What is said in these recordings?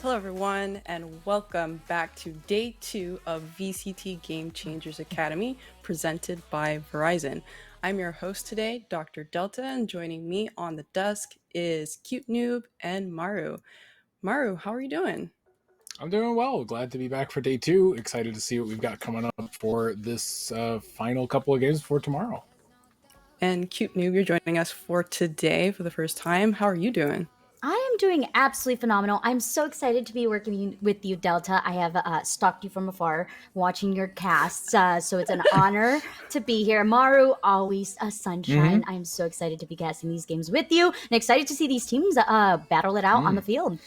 Hello, everyone, and welcome back to day 2 of VCT Game Changers Academy, presented by Verizon. I'm your host today, Dr. Delta, and joining me on the desk is Cute Noob and Maru. Maru, how are you doing? I'm doing well. Glad to be back for day 2. Excited to see what we've got coming up for this final couple of games before tomorrow. And Cute Noob, you're joining us for today for the first time. How are you doing? I am doing absolutely phenomenal. I'm so excited to be working with you, Delta. I have stalked you from afar, watching your casts. So it's an honor to be here. Maru, always a sunshine. I'm so excited to be casting these games with you, and excited to see these teams battle it out on the field.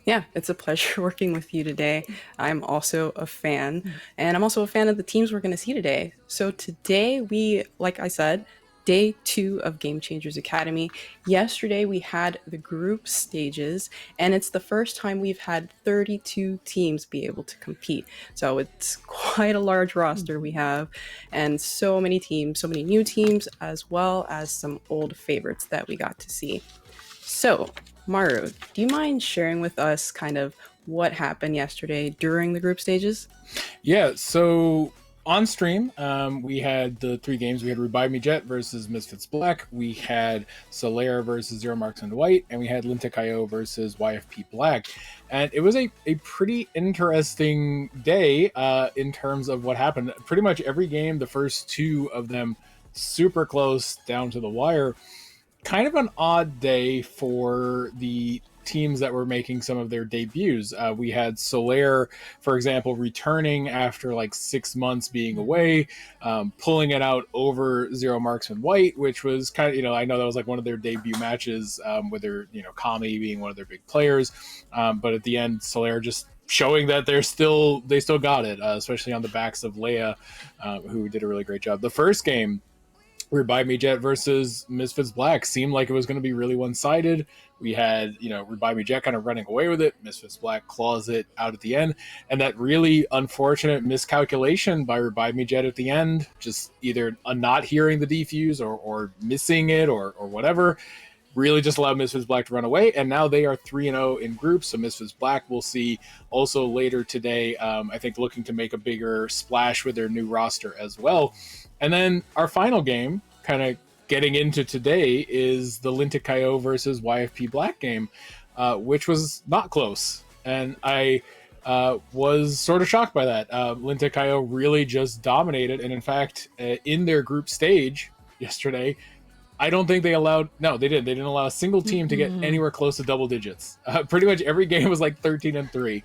Yeah, it's a pleasure working with you today. I'm also a fan, and I'm also a fan of the teams we're going to see today. So today like I said, day 2 of Game Changers Academy. Yesterday we had the group stages, and it's the first time we've had 32 teams be able to compete. So it's quite a large roster we have, and so many teams, so many new teams, as well as some old favorites that we got to see. So, Maru, do you mind sharing with us kind of what happened yesterday during the group stages? Yeah, so on stream, we had the 3 games. We had Revive Me Jet versus Misfits Black. We had Solaire versus Zero Marksman White. And we had Lintik Kayo versus YFP Black. And it was a pretty interesting day in terms of what happened. Pretty much every game, the first 2 of them, super close down to the wire. Kind of an odd day for the teams that were making some of their debuts. We had Solaire, for example, returning after like 6 months being away, pulling it out over Zero Marksman White, which was kind of, I know that was like one of their debut matches with their, Kami being one of their big players. But at the end, Solaire just showing that they still got it, especially on the backs of Leia, who did a really great job. The first game, Revive Me Jet versus Misfits Black, seemed like it was going to be really one-sided. We had, Revive Me Jet kind of running away with it. Misfits Black claws it out at the end. And that really unfortunate miscalculation by Revive Me Jet at the end, just either not hearing the defuse or missing it or whatever, really just allowed Misfits Black to run away. And now they are 3-0 in groups. So Misfits Black we'll see also later today, I think, looking to make a bigger splash with their new roster as well. And then our final game, kind of getting into today, is the Lintik Kayo versus YFP Black game, which was not close. And I was sort of shocked by that. Lintik Kayo really just dominated. And in fact, in their group stage yesterday, I don't think they allowed... No, they didn't. They didn't allow a single team to get anywhere close to double digits. Pretty much every game was like 13-3.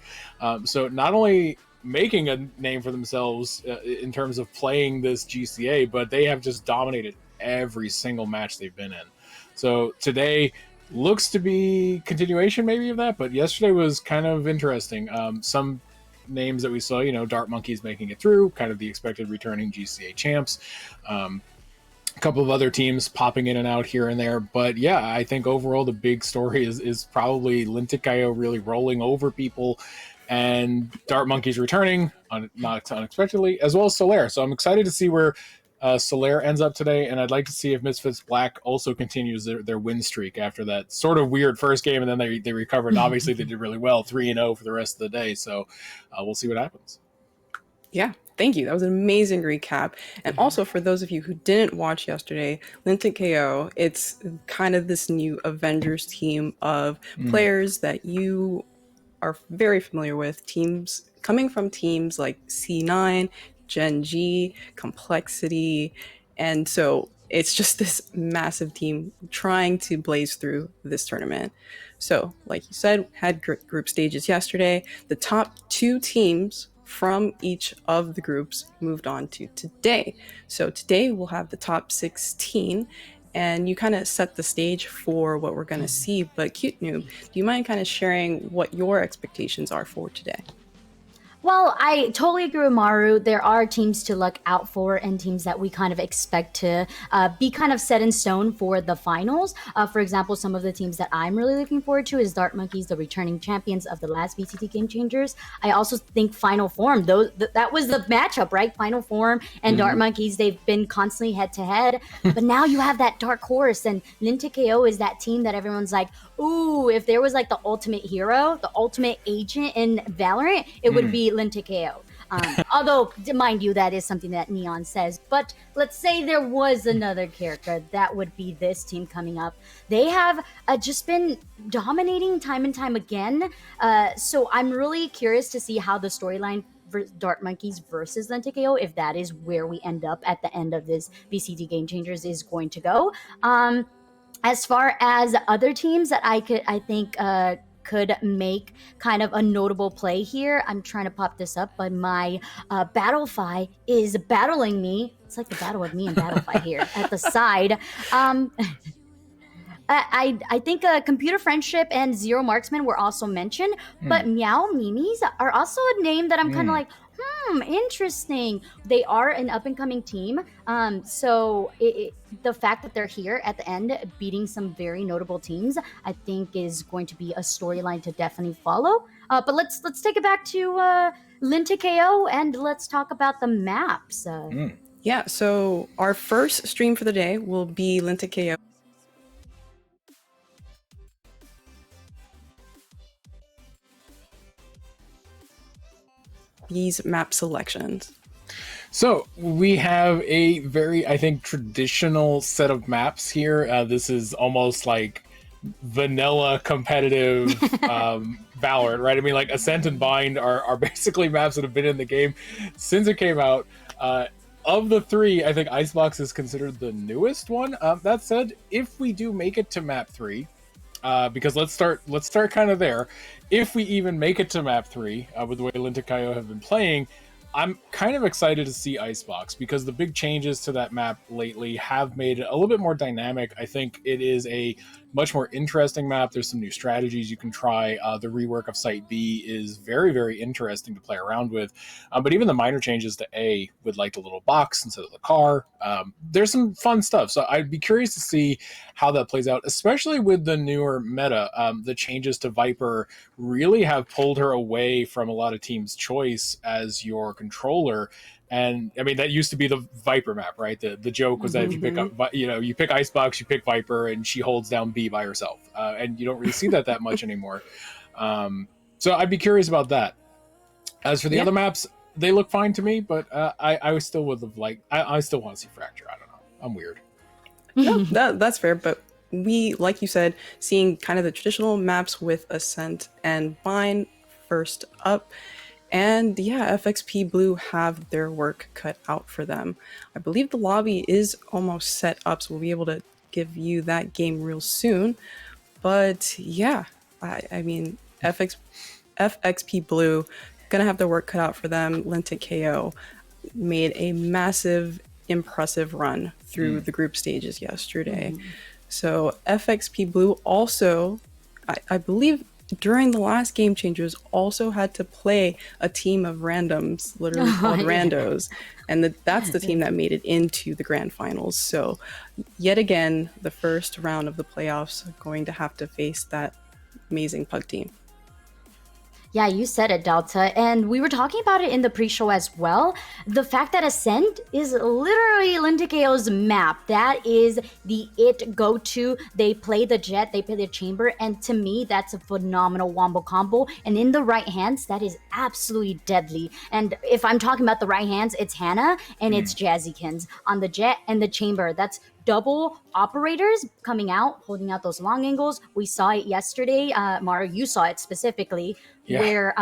So not only making a name for themselves in terms of playing this GCA, but they have just dominated every single match they've been in. So today looks to be continuation maybe of that, but yesterday was kind of interesting. Some names that we saw, Dart Monkeys making it through, kind of the expected returning GCA champs. A couple of other teams popping in and out here and there. But yeah, I think overall the big story is probably Lintik Kayo really rolling over people, and Dart Monkeys returning not unexpectedly, as well as Solaire. So I'm excited to see where Solaire ends up today, and I'd like to see if Misfits Black also continues their win streak after that sort of weird first game, and then they recovered. And obviously they did really well, 3-0 for the rest of the day. So we'll see what happens. Yeah, thank you. That was an amazing recap. And also, for those of you who didn't watch yesterday, Lintik KO, it's kind of this new Avengers team of players that you are very familiar with, teams coming from teams like C9, Gen G, Complexity, and so it's just this massive team trying to blaze through this tournament. So, like you said, had group stages yesterday. The top 2 teams from each of the groups moved on to today. So today we'll have the top 16, and you kind of set the stage for what we're going to see. But Cute Noob, do you mind kind of sharing what your expectations are for today? Well, I totally agree with Maru. There are teams to look out for and teams that we kind of expect to be kind of set in stone for the finals. For example, some of the teams that I'm really looking forward to is Dart Monkeys, the returning champions of the last VCT Game Changers. I also think Final Form, that was the matchup, right? Final Form and Dart Monkeys, they've been constantly head to head. But now you have that dark horse, and Lintik KO is that team that everyone's like, ooh, if there was like the ultimate hero, the ultimate agent in Valorant, it would be Lintik KO. Although, mind you, that is something that Neon says. But let's say there was another character, that would be this team coming up. They have just been dominating time and time again. So I'm really curious to see how the storyline for Dart Monkeys versus Lintik KO, if that is where we end up at the end of this VCT Game Changers, is going to go. As far as other teams that I think could make kind of a notable play here, I'm trying to pop this up, but my Battlefy is battling me. It's like the battle of me and Battlefy here at the side. I think Computer Friendship and Zero Marksman were also mentioned, but Meow Mimis are also a name that I'm kind of like, interesting. They are an up-and-coming team. So the fact that they're here at the end beating some very notable teams, I think is going to be a storyline to definitely follow. But let's take it back to Lintik KO and let's talk about the maps. Yeah, so our first stream for the day will be Lintik KO. These map selections. So we have a very, I think, traditional set of maps here. This is almost like vanilla competitive Valorant, right? I mean, like Ascent and Bind are basically maps that have been in the game since it came out. Of the three, I think Icebox is considered the newest one. That said, if we do make it to map 3, because let's start kind of there. If we even make it to map 3, with the way Lintik Kayo have been playing, I'm kind of excited to see Icebox, because the big changes to that map lately have made it a little bit more dynamic. I think it is a much more interesting map. There's some new strategies you can try. The rework of Site B is very, very interesting to play around with. But even the minor changes to A with like the little box instead of the car, there's some fun stuff. So I'd be curious to see how that plays out, especially with the newer meta. The changes to Viper really have pulled her away from a lot of teams' choice as your controller. And I mean, that used to be the Viper map, right? The joke was that if you pick up, you pick Icebox, you pick Viper, and she holds down B by herself. And you don't really see that much anymore. So I'd be curious about that. As for the other maps, they look fine to me, but I still would have I still want to see Fracture. I don't know. I'm weird. No, that's fair, but we, like you said, seeing kind of the traditional maps with Ascent and Bind first up. And yeah, FXP Blue have their work cut out for them. I believe the lobby is almost set up, so we'll be able to give you that game real soon. But yeah, I mean, FXP Blue gonna have their work cut out for them. Lintik KO made a massive, impressive run through the group stages yesterday. So FXP Blue also, I believe, during the last Game Changers, also had to play a team of randoms, literally called randos, and that's the team that made it into the grand finals. So yet again, the first round of the playoffs are going to have to face that amazing Pug team. Yeah, you said it, Delta. And we were talking about it in the pre-show as well. The fact that Ascent is literally Lintik KO's map. That is the it go-to. They play the Jet, they play the Chamber, and to me, that's a phenomenal wombo combo. And in the right hands, that is absolutely deadly. And if I'm talking about the right hands, it's Hannah and it's Jazzykins. On the Jet and the Chamber, that's double operators coming out, holding out those long angles. We saw it yesterday. Mara, you saw it specifically, where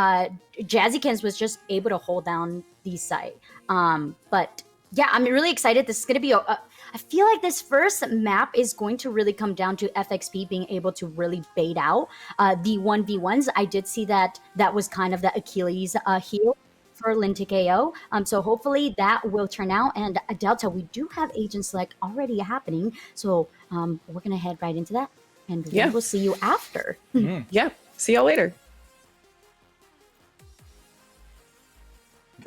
Jazzykins was just able to hold down the site. But yeah, I'm really excited. This is going to be I feel like this first map is going to really come down to FXP being able to really bait out the 1v1s. I did see that was kind of the Achilles heel for Lintik KO. So hopefully that will turn out. And Delta, we do have agent select already happening. So we're going to head right into that. And we will see you after. Yeah. See y'all later.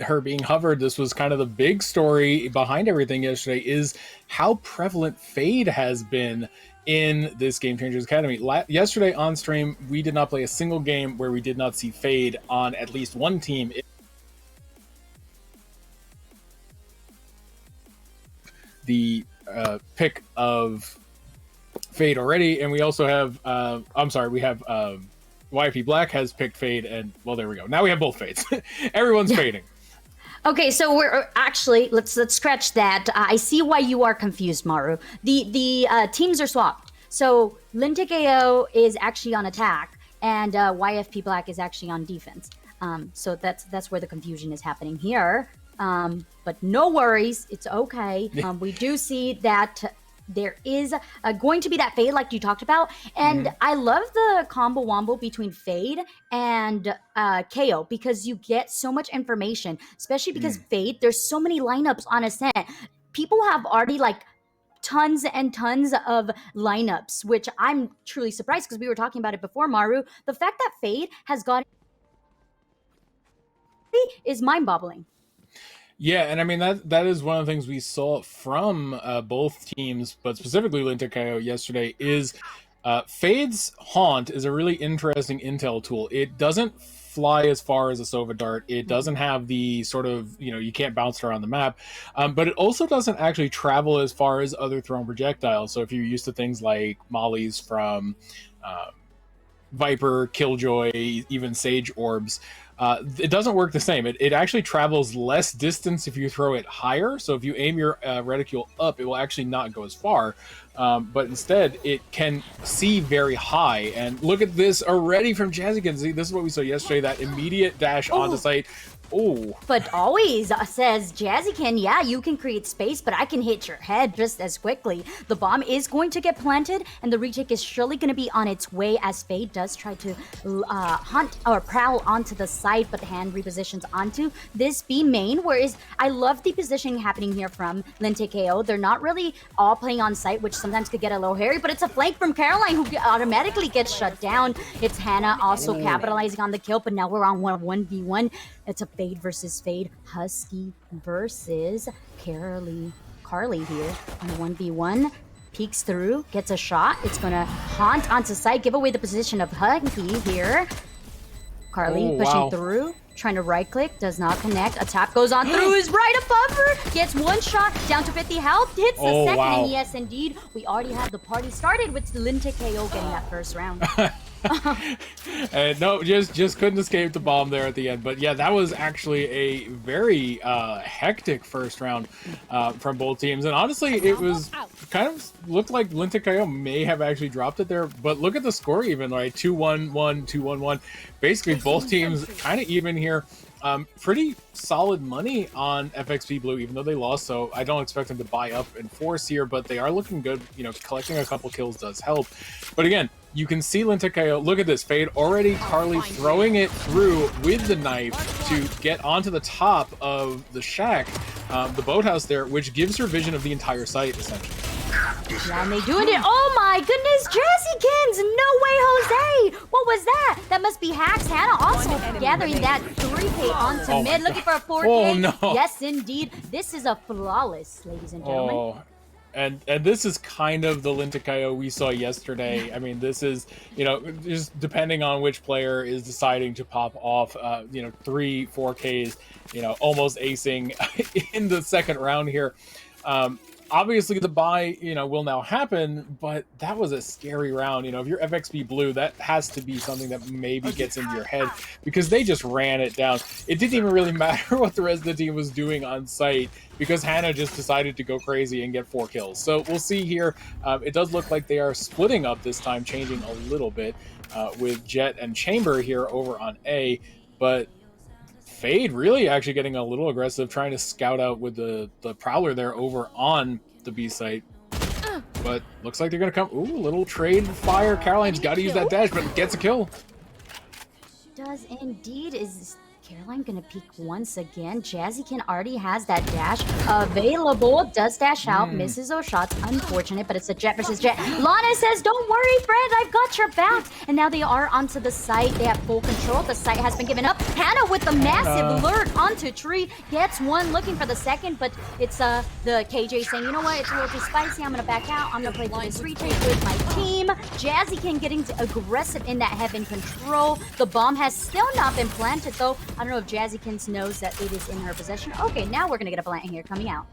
her being hovered, this was kind of the big story behind everything yesterday, is how prevalent Fade has been in this Game Changers Academy. Yesterday on stream, we did not play a single game where we did not see Fade on at least one team. The pick of Fade already, and we also have we have YP Black has picked Fade, and well, there we go. Now we have both Fades. Everyone's fading. Okay, so we're actually let's scratch that. I see why you are confused, Maru. The teams are swapped. So Lintik Kayo is actually on attack, and YFP Black is actually on defense. So that's where the confusion is happening here. But no worries, it's okay. We do see that there is going to be that Fade like you talked about. And I love the combo wombo between Fade and KO because you get so much information, especially because Fade, there's so many lineups on Ascent. People have already like tons and tons of lineups, which I'm truly surprised because we were talking about it before, Maru. The fact that Fade has got is mind-boggling. Yeah, and I mean that is one of the things we saw from both teams, but specifically Lintik Kayo yesterday, is Fade's Haunt is a really interesting intel tool. It doesn't fly as far as a Sova Dart. It doesn't have the sort of, you can't bounce around the map, but it also doesn't actually travel as far as other thrown projectiles. So if you're used to things like mollies from Viper, Killjoy, even Sage Orbs, it doesn't work the same. It actually travels less distance if you throw it higher. So if you aim your reticule up, it will actually not go as far. But instead, it can see very high. And look at this already from Jazzykin. See, this is what we saw yesterday, that immediate dash onto site. Oh. But always says Jazzykin, yeah, you can create space, but I can hit your head just as quickly. The bomb is going to get planted, and the retake is surely going to be on its way as Fade does try to hunt or prowl onto the side, but the hand repositions onto this B main, whereas I love the positioning happening here from Lintik Kayo. They're not really all playing on site, which sometimes could get a little hairy, but it's a flank from Caroline who automatically gets shut down. It's Hannah also capitalizing on the kill, but now we're on 1v1. It's a Fade versus Fade. Husky versus Carly here on the 1v1. Peeks through, gets a shot. It's going to haunt onto site, give away the position of Husky here. Carly pushing through, trying to right click, does not connect. A tap goes on through, is right above her, gets one shot, down to 50 health, hits the second, and yes, indeed, we already have the party started with Lintik Kayo getting that first round. And no, just couldn't escape the bomb there at the end. But yeah, that was actually a very hectic first round from both teams. And honestly, it was kind of looked like Lintik Kayo may have actually dropped it there. But look at the score even, right? 2-1-1, 2-1-1. Basically, both teams kind of even here. Pretty solid money on FXP Blue, even though they lost, so I don't expect them to buy up in force here, but they are looking good. Collecting a couple kills does help. But again, you can see Lintik Kayo. Look at this. Fade already, Carly throwing it through with the knife to get onto the top of the shack, the boathouse there, which gives her vision of the entire site, essentially. Yeah, and they doing it. Oh my goodness, Jazzykins! No way, Jose! What was that? That must be Hacks. Hannah also gathering that 3K onto mid, looking for a 4K. Oh no! Yes, indeed. This is a flawless, ladies and gentlemen. Oh. And this is kind of the Lintik Kayo we saw yesterday. I mean, this is, just depending on which player is deciding to pop off, 3, 4Ks, almost acing in the second round here. Obviously, the buy, will now happen, but that was a scary round. If you're FXP Blue, that has to be something that maybe gets into your head because they just ran it down. It didn't even really matter what the rest of the team was doing on site because Hannah just decided to go crazy and get 4 kills. So we'll see here. It does look like they are splitting up this time, changing a little bit with Jet and Chamber here over on A, but Fade really actually getting a little aggressive, trying to scout out with the Prowler there over on the B site. But looks like they're going to come. Ooh, little trade fire. Caroline's got to use that dash, but gets a kill. Does indeed. Is Caroline gonna peek once again. Jazzykin already has that dash available. Does dash out, misses those shots. Unfortunate, but it's a Jet versus Jet. Lana says, don't worry, friend, I've got your back. And now they are onto the site. They have full control. The site has been given up. Hannah with the massive lurk onto tree. Gets one, looking for the second, but it's the KJ saying, you know what, it's a little too spicy. I'm gonna back out. I'm gonna play through this retake with my team. Jazzykin getting aggressive in that heaven control. The bomb has still not been planted, though. I don't know if Jazzykin knows that it is in her possession. Okay, now we're gonna get a plant here coming out.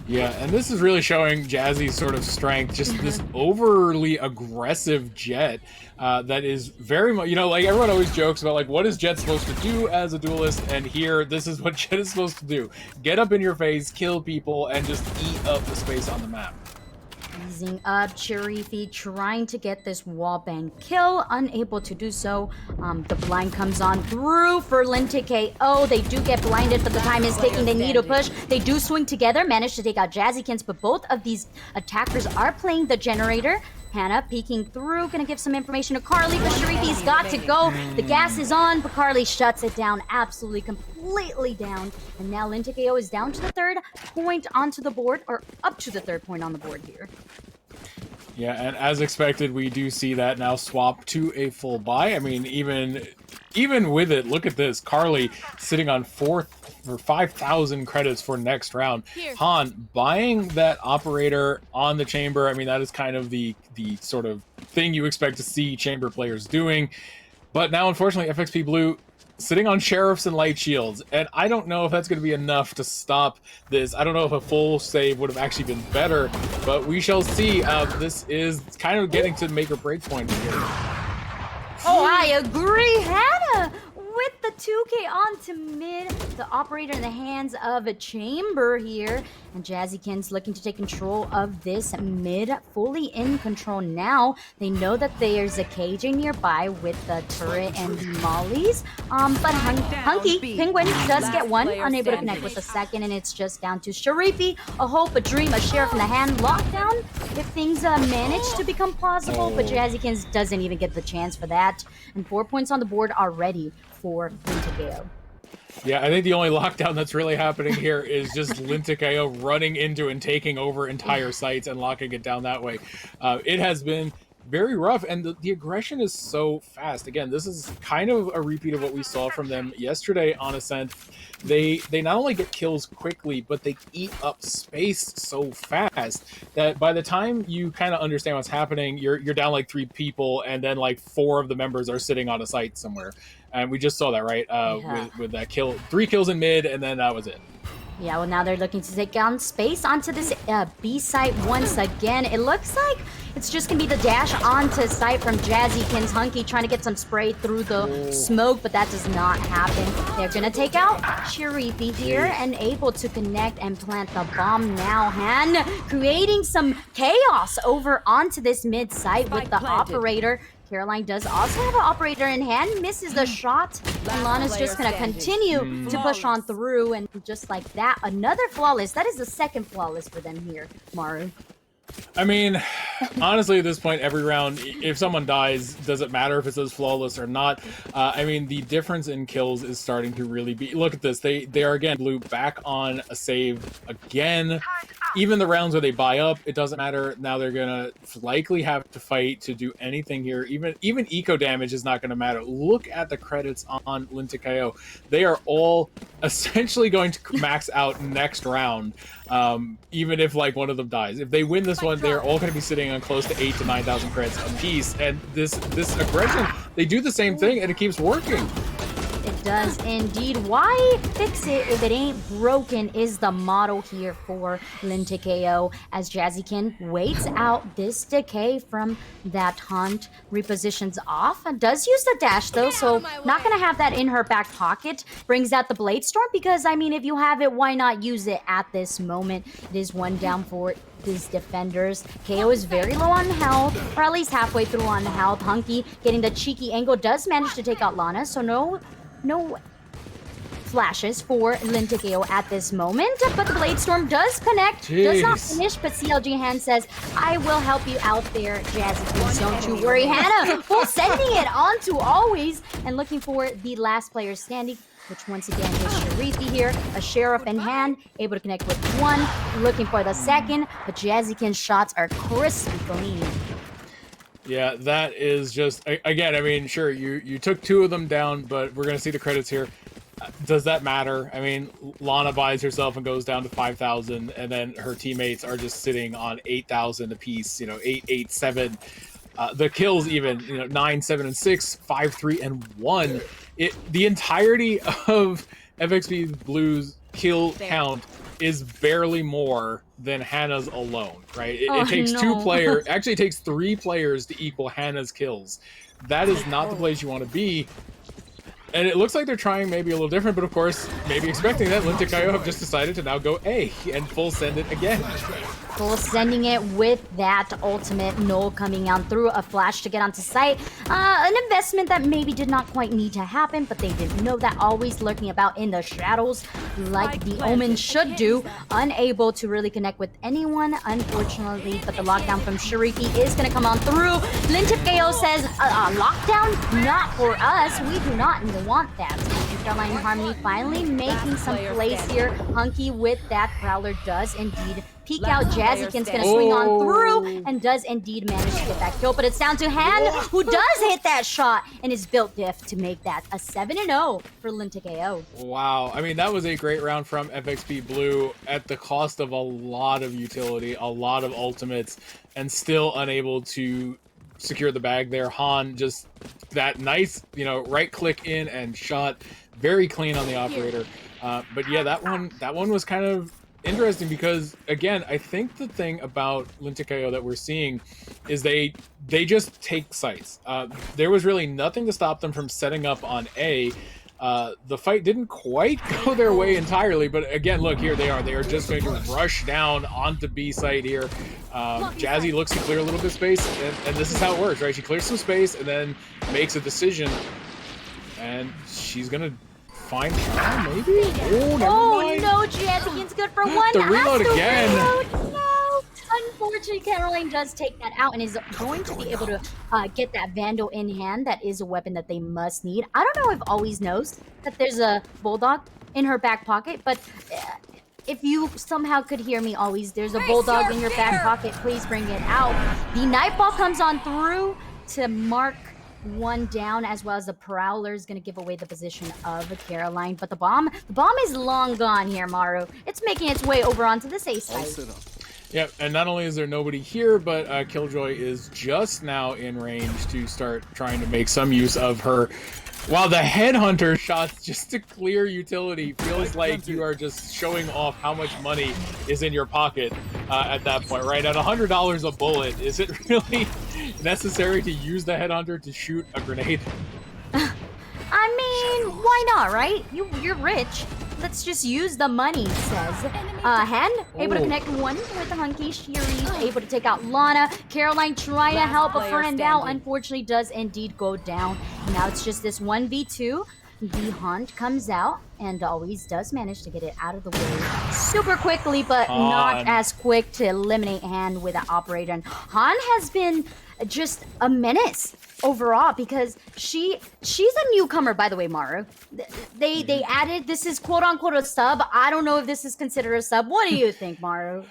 Yeah, and this is really showing Jazzy's sort of strength, just this overly aggressive Jet that is very much, you know, like everyone always jokes about like, what is Jet supposed to do as a duelist? And here, this is what Jet is supposed to do. Get up in your face, kill people, and just eat up the space on the map. Easing up, Sharifi trying to get this wallbang kill, unable to do so. The blind comes on through for Lintik KO. They do get blinded, but the time is ticking. They need to push. They do swing together, manage to take out Jazzykins, but both of these attackers are playing the generator. Hannah peeking through, gonna give some information to Carly, but Sharifi's got to go. The gas is on, but Carly shuts it down, absolutely, completely down. And now Lintik KO is down to the third point onto the board, or up to the third point on the board here. Yeah, and as expected, we do see that now swap to a full buy. I mean, even with it, look at this. Carly sitting on 5,000 credits for next round. Han buying that operator on the chamber. I mean, that is kind of the sort of thing you expect to see chamber players doing. But now, unfortunately, FXP Blue sitting on sheriffs and light shields, and I don't know if that's going to be enough to stop this. I don't know if a full save would have actually been better, but we shall see. This is kind of getting to make or break point here. Oh, I agree, Hannah! With the 2K onto mid, the operator in the hands of a chamber here. And Jazzykins looking to take control of this mid, fully in control now. They know that there's a KJ nearby with the turret and the mollies. But Hunky, Penguin does get one, unable to connect with the second, and it's just down to Sharifi, a hope, a dream, a sheriff in the hand, lockdown, if things manage to become plausible, but Jazzykins doesn't even get the chance for that. And 4 points on the board already for Lintik KO. Yeah, I think the only lockdown that's really happening here is just Lintik KO running into and taking over entire sites and locking it down that way. It has been very rough, and the aggression is so fast. Again, this is kind of a repeat of what we saw from them yesterday on Ascent. They not only get kills quickly, but they eat up space so fast that by the time you kind of understand what's happening, you're down like 3 people, and then like 4 of the members are sitting on a site somewhere. And we just saw that, right? With that kill, 3 kills in mid, and then that was it. Yeah, well, now they're looking to take down space onto this B site once again. It looks like it's just gonna be the dash onto site from Jazzykins. Hunky trying to get some spray through the smoke, but that does not happen. They're gonna take out Sharifi here and able to connect and plant the bomb now. Han creating some chaos over onto this mid site with the operator. Caroline does also have an operator in hand, misses the shot, and Lana's just going to continue to push on through, and just like that, another flawless. That is the second flawless for them here, Maru. I mean, honestly, at this point, every round, if someone dies, does it matter if it says flawless or not? I mean, the difference in kills is starting to really be... Look at this. They are, again, Blue back on a save again. Even the rounds where they buy up, it doesn't matter. Now they're going to likely have to fight to do anything here. Even eco damage is not going to matter. Look at the credits on Lintik KO. They are all essentially going to max out next round, even if like one of them dies. If they win this one, they're all going to be sitting on close to 8,000 to 9,000 credits apiece. And this aggression, they do the same thing and it keeps working. It does indeed. Why fix it if it ain't broken is the motto here for Lintik KO, as Jazzykin waits out this decay from that hunt, repositions off, and does use the dash though, so not gonna have that in her back pocket. Brings out the Blade Storm because, I mean, if you have it, why not use it at this moment? It is one down for these defenders. KO is very low on health, or at least halfway through on health. Hunky getting the cheeky angle, does manage to take out Lana, so no flashes for Lintik at this moment, but the Blade Storm does connect, does not Jeez. finish, but CLG Hand says, I will help you out there, Jazzy. Please don't you worry. Hannah, full sending it on to Always, and looking for the last player standing, which once again is Sharifi here, a Sheriff in hand, able to connect with one, looking for the second, but Jazzykin's shots are crispy clean. Yeah, that is just, again, I mean, sure, you took 2 of them down, but we're going to see the credits here. Does that matter? I mean, Lana buys herself and goes down to 5,000, and then her teammates are just sitting on 8,000 apiece, 8, 8, 7. The kills even, 9, 7, and 6, 5, 3, and 1. The entirety of FXP Blue's kill count is barely more than Hannah's alone, right? It takes 2 players, actually it takes 3 players to equal Hannah's kills. That is not the place you want to be. And it looks like they're trying maybe a little different, but of course, maybe expecting that, Lintik Kayo have just decided to now go A and full send it again. Full sending it with that ultimate, Null coming out through a flash to get onto site. An investment that maybe did not quite need to happen, but they didn't know that, Always lurking about in the shadows like the Omen should do. Unable to really connect with anyone, unfortunately, but the lockdown from Sharifi is going to come on through. Lintik Kayo says, lockdown? Not for us. We do not want that. And Caroline Harmony finally making some plays here. Hunky with that Prowler does indeed peek out. Jazzykin's gonna swing on through and does indeed manage to get that kill, but it's down to Han, who does hit that shot and is built diff to make that a 7-0 for Lintik AO. Wow, I mean, that was a great round from FXP Blue at the cost of a lot of utility, a lot of ultimates, and still unable to secure the bag there. Han just that nice, right click in and shot, very clean on the operator. But yeah, that one was kind of interesting because, again, I think the thing about Lintik Kayo that we're seeing is they just take sites. There was really nothing to stop them from setting up on A. The fight didn't quite go their way entirely, but again, look, here they are. They are just going to rush down onto B site here. Jazzy looks to clear a little bit of space, and this is how it works, right? She clears some space and then makes a decision, and she's going to find Cal, maybe? Oh, never mind. No, Jazzykin's good for one. The reload again. No. Unfortunately, Caroline does take that out and is going to be able to get that Vandal in hand. That is a weapon that they must need. I don't know if Always knows that there's a Bulldog in her back pocket, but if you somehow could hear me, Always, there's a Bulldog in your back pocket. Please bring it out. The Nightball comes on through to mark one down, as well as the Prowler is going to give away the position of Caroline. But the bomb is long gone here, Maru. It's making its way over onto this A site. Yep, and not only is there nobody here, but Killjoy is just now in range to start trying to make some use of her. While the Headhunter shots just to clear utility feels like you are just showing off how much money is in your pocket at that point, right? At $100 a bullet, is it really necessary to use the Headhunter to shoot a grenade? I mean, why not, right? You're rich. Let's just use the money, says Han. Able to connect one with the Hunky. Shiri able to take out Lana. Caroline trying to help a friend out. Unfortunately, does indeed go down. Now it's just this 1v2. The Hunt comes out and Always does manage to get it out of the way super quickly, but not as quick to eliminate Han with an operator. And Han has been just a menace overall because she's a newcomer, by the way, Maru. They added, this is quote unquote a sub. I don't know if this is considered a sub. What do you think, Maru?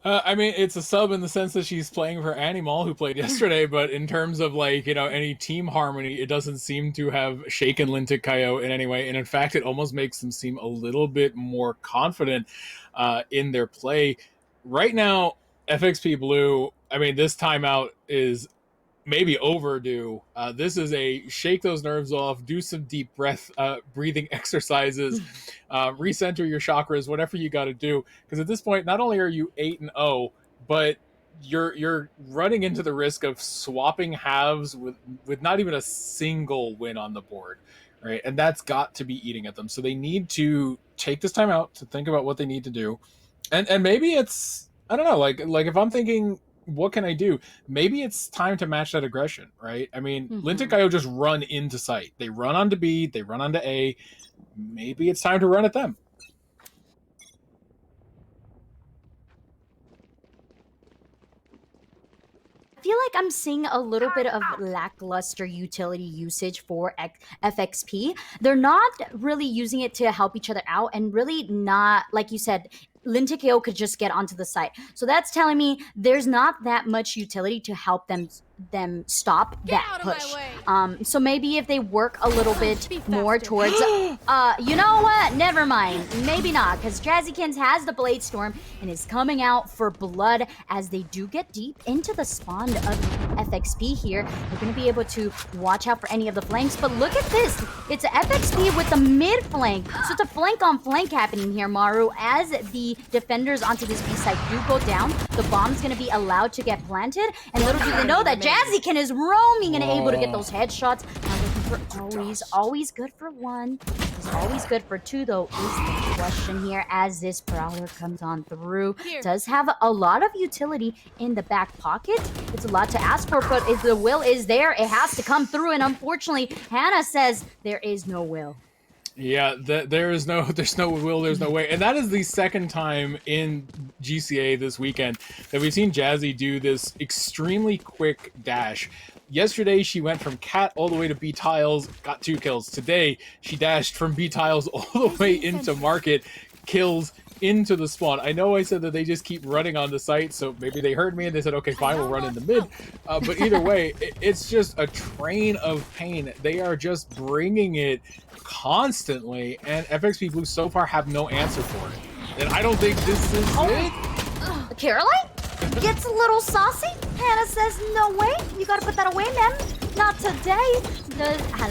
I mean, it's a sub in the sense that she's playing for Animal, who played yesterday, but in terms of, like, any team harmony, it doesn't seem to have shaken Lintik Kayo in any way. And in fact, it almost makes them seem a little bit more confident in their play. Right now, FXP Blue, I mean, this timeout is maybe overdue. This is a shake those nerves off, do some deep breathing exercises, recenter your chakras, whatever you got to do. Because at this point, not only are you 8-0, but you're running into the risk of swapping halves with not even a single win on the board, right? And that's got to be eating at them. So they need to take this time out to think about what they need to do. And maybe it's, I don't know, like if I'm thinking what can I do? Maybe it's time to match that aggression, right? I mean, Lintik Kayo just run into sight. They run onto B, they run onto A. Maybe it's time to run at them. I feel like I'm seeing a little bit of lackluster utility usage for FXP. They're not really using it to help each other out, and really not, like you said, Lintik Kayo could just get onto the site. So that's telling me there's not that much utility to help them stop that push. So maybe if they work a little bit more towards, you know what? Never mind. Maybe not, because Jazzykins has the Blade Storm and is coming out for blood as they do get deep into the spawn of FXP here. They're going to be able to watch out for any of the flanks, but look at this. It's FXP with the mid flank. So it's a flank on flank happening here, Maru, as the defenders onto this B side do go down. The bomb's going to be allowed to get planted, and little do they know that Jazzykin is roaming and able to get those headshots. Now looking for always good for one. Is always good for two, though, is the question here as this Prowler comes on through. Does have a lot of utility in the back pocket. It's a lot to ask for, but if the will is there, it has to come through, and unfortunately, Hannah says there is no will. Yeah, there's no will, there's no way. And that is the second time in GCA this weekend that we've seen Jazzy do this extremely quick dash. Yesterday, she went from cat all the way to B tiles, got 2 kills. Today, she dashed from B tiles all the way into market, kills into the spawn. I know I said that they just keep running on the site, so maybe they heard me and they said, okay, fine, we'll run in the mid. But either way, it's just a train of pain. They are just bringing it constantly, and FXP Blue so far have no answer for it. And I don't think this is it. Caroline gets a little saucy. Hannah says, no way. You gotta put that away, man. Not today.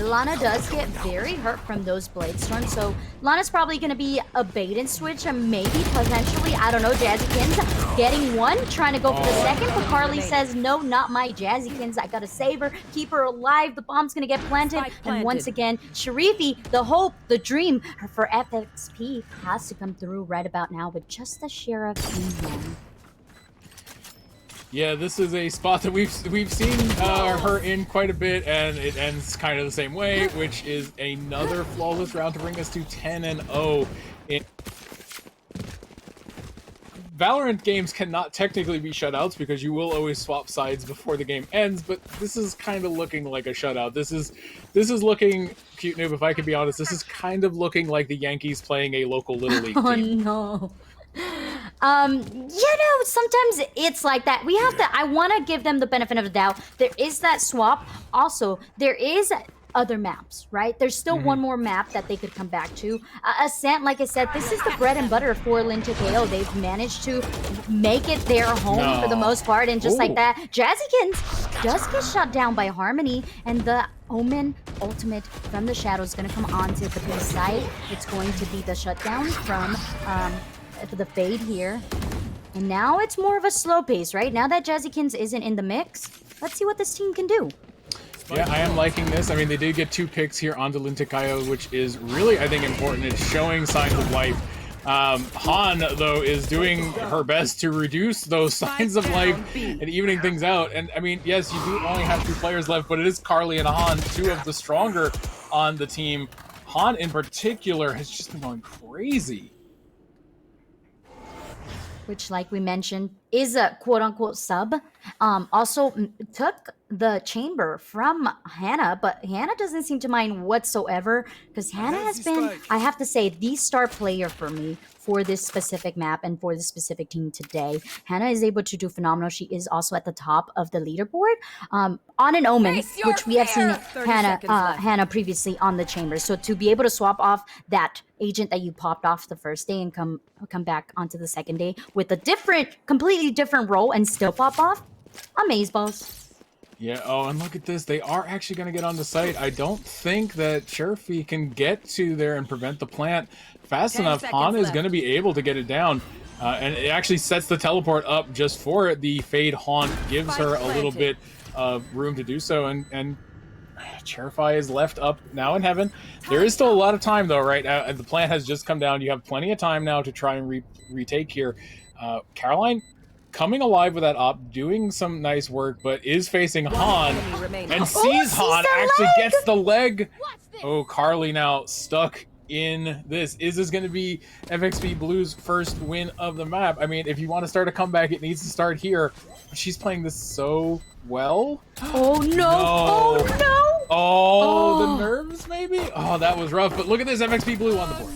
Lana does get very hurt from those Blade Storms, so Lana's probably gonna be a bait and switch, and maybe, potentially, I don't know, Jazzykins getting one, trying to go for the second, but Carly says, no, not my Jazzykins. I gotta save her, keep her alive. The bomb's gonna get planted. And once again, Sharifi, the hope, the dream for FXP has to come through right about now with just the Sheriff in hand. Yeah, this is a spot that we've seen her in quite a bit, and it ends kind of the same way, which is another flawless round to bring us to 10-0. Valorant games cannot technically be shutouts because you will always swap sides before the game ends, but this is kind of looking like a shutout. This is looking, Cute Noob, if I could be honest, this is kind of looking like the Yankees playing a local Little League team. Oh no. Sometimes it's like that. We have to, I want to give them the benefit of the doubt. There is that swap. Also, there is other maps, right? There's still one more map that they could come back to. Ascent, like I said, this is the bread and butter for Lintik Kayo. They've managed to make it their home for the most part, and just like that, Jazzykins does get shot down by Harmony, and the Omen ultimate from the shadows is going to come onto the B side. It's going to be the shutdown from the Fade here. And now it's more of a slow pace, right? Now that Jazzykins isn't in the mix, let's see what this team can do. Yeah, I am liking this. I mean, they did get 2 picks here onto Lintik Kayo, which is really, I think, important. It's showing signs of life. Han, though, is doing her best to reduce those signs of life and evening things out. And, I mean, yes, you do only have 2 players left, but it is Carly and Han, 2 of the stronger on the team. Han, in particular, has just been going crazy. Which, like we mentioned, is a quote-unquote sub. Also took the chamber from Hannah, but Hannah doesn't seem to mind whatsoever, because Hannah has been, I have to say, the star player for me for this specific map and for this specific team today. Hannah is able to do phenomenal. She is also at the top of the leaderboard on an Omen, which we have seen Hannah previously on the chamber. So to be able to swap off that agent that you popped off the first day and come back onto the second day with a completely different role and still pop off, amazeballs. Yeah, oh, and look at this. They are actually going to get on the site. I don't think that Sheriffy can get to there and prevent the plant fast enough. Han is going to be able to get it down. And it actually sets the teleport up just for it. The Fade Haunt gives her a little bit of room to do so. And Cherify is left up now in heaven. There is still a lot of time, though, right now. The plant has just come down. You have plenty of time now to try and retake here. Caroline coming alive with that op, doing some nice work, but is facing Han and sees sees Han, the actually leg! gets the leg. Oh, Carly now stuck in this. Is this going to be FXP Blue's first win of the map? I mean, if you want to start a comeback, it needs to start here. But she's playing this so well. Oh no! No. Oh no! Oh, the Oh. nerves maybe? Oh, that was rough. But look at this, FXP Blue on the board.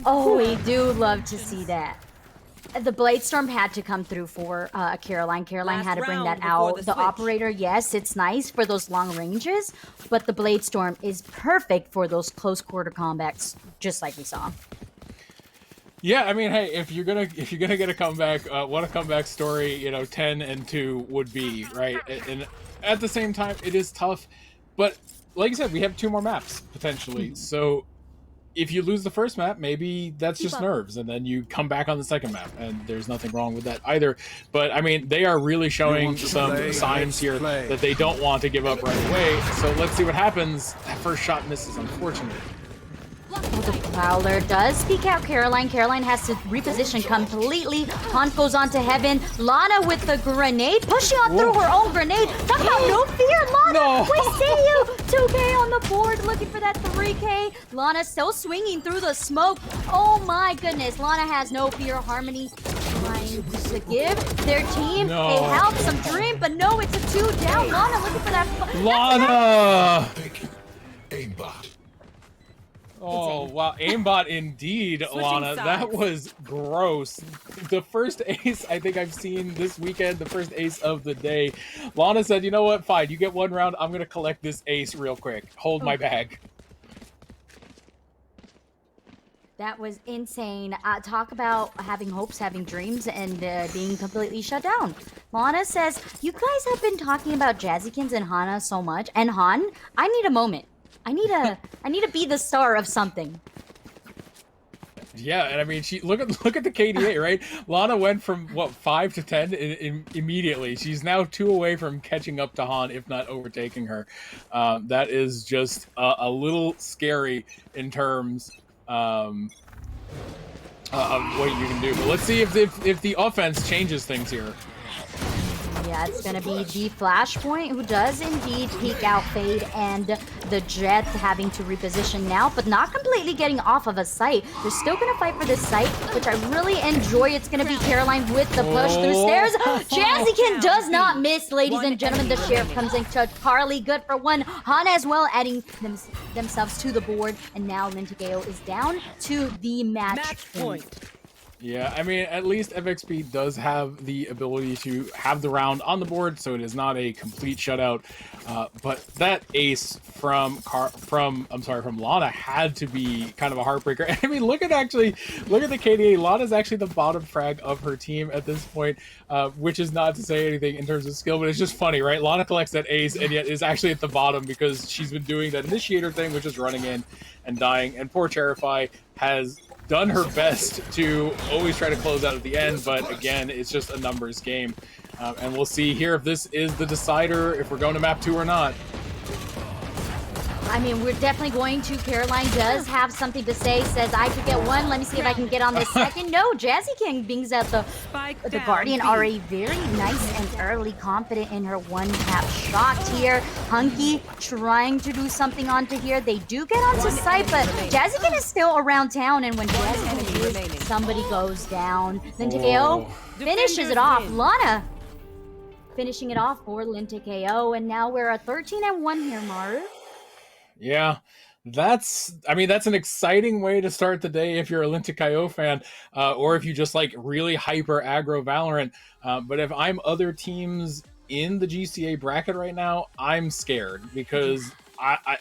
Oh, we do love to see that. The Blade Storm had to come through for Caroline. Caroline Last had to bring round that before out. the The switch. Operator, yes, it's nice for those long ranges, but the Blade Storm is perfect for those close quarter combats, just like we saw. Yeah, I mean, hey, if you're gonna get a comeback, what a comeback story, 10-2 would be, right? And at the same time, it is tough, but like you said, we have 2 more maps potentially. So if you lose the first map, maybe that's just nerves, and then you come back on the second map, and there's nothing wrong with that either. But I mean, they are really showing some signs here that they don't want to give up right away. So let's see what happens. That first shot misses, unfortunately. Oh, the Prowler does peek out Caroline. Caroline has to reposition completely. Han goes on to heaven. Lana with the grenade, pushing on through her own grenade. Talk about no fear, Lana. No. We see you. 2K on the board, looking for that 3K. Lana still swinging through the smoke. Oh my goodness, Lana has no fear. Harmony trying to give their team a help, some dream, but no, it's a 2 down. Lana looking for that. Lana! Aimbot. Oh, wow. Aimbot indeed, Lana. sides. That was gross. The first ace I think I've seen this weekend, the first ace of the day. Lana said, you know what? Fine, you get 1 round. I'm going to collect this ace real quick. Hold my bag. That was insane. Talk about having hopes, having dreams, and being completely shut down. Lana says, you guys have been talking about Jazzykins and Hana so much. And Han, I need a moment. I need to be the star of something. Yeah, and I mean, look at the KDA, right? Lana went from what 5 to 10 immediately. She's now 2 away from catching up to Han, if not overtaking her. That is just a little scary in terms of what you can do. But let's see if the offense changes things here. Yeah, it's going to be the Flashpoint, who does indeed peek out Fade, and the Jet having to reposition now, but not completely getting off of a site. They're still going to fight for this site, which I really enjoy. It's going to be Caroline with the push through stairs. Jazzykin does not miss, ladies and gentlemen. The Sheriff comes in to Carly, good for 1. Han as well, adding themselves to the board, and now Lintik is down to the match point. Yeah, I mean, at least FXP does have the ability to have the round on the board, so it is not a complete shutout. But that ace from Lana had to be kind of a heartbreaker. I mean, look at the KDA. Lana's actually the bottom frag of her team at this point, which is not to say anything in terms of skill, but it's just funny, right? Lana collects that ace and yet is actually at the bottom because she's been doing that initiator thing, which is running in and dying. And poor Terrify has done her best to always try to close out at the end, but again, it's just a numbers game. And we'll see here if this is the decider, if we're going to map 2 or not. I mean, we're definitely going to. Caroline does have something to say, says I could get 1. Let me see if I can get on the second. No, Jazzy King brings out the Guardian already very nice and early, confident in her 1-tap shot here. Hunky trying to do something onto here. They do get onto site, but Jazzy King is still around town, and when Jazzy King is, somebody goes down. Lintik KO finishes it off. Lana finishing it off for Lintik KO, and now we're at 13-1 here, Maru. Yeah, that's an exciting way to start the day if you're a Lintik Kayo fan, or if you just like really hyper aggro Valorant. But if I'm other teams in the GCA bracket right now, I'm scared because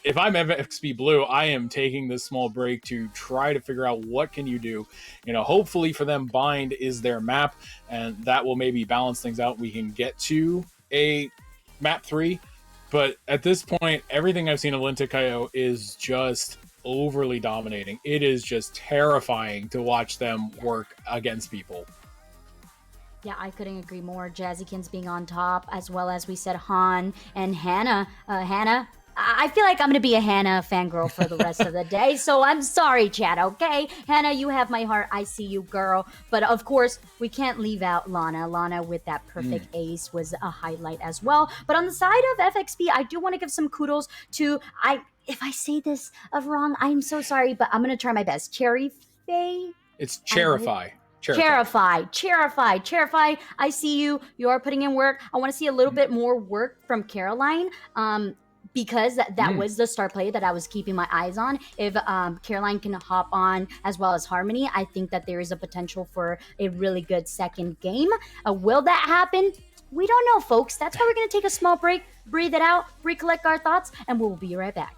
if I'm FXP Blue, I am taking this small break to try to figure out what can you do. Hopefully for them, Bind is their map, and that will maybe balance things out. We can get to a map 3. But at this point, everything I've seen of Lintik Kayo is just overly dominating. It is just terrifying to watch them work against people. Yeah, I couldn't agree more. Jazzykins being on top, as well as we said Han and Hannah. Hannah I feel like I'm gonna be a Hannah fangirl for the rest of the day, so I'm sorry, chat. Okay, Hannah, you have my heart. I see you, girl. But of course, we can't leave out Lana. Lana with that perfect ace was a highlight as well. But on the side of FXP, I do want to give some kudos to If I say this wrong, I'm so sorry, but I'm gonna try my best. Cherry Faye. It's Cherify. Cherify. I see you. You are putting in work. I want to see a little bit more work from Caroline. Because that was the star player that I was keeping my eyes on. If Caroline can hop on as well as Harmony, I think that there is a potential for a really good second game. Will that happen? We don't know, folks. That's why we're going to take a small break, breathe it out, recollect our thoughts, and we'll be right back.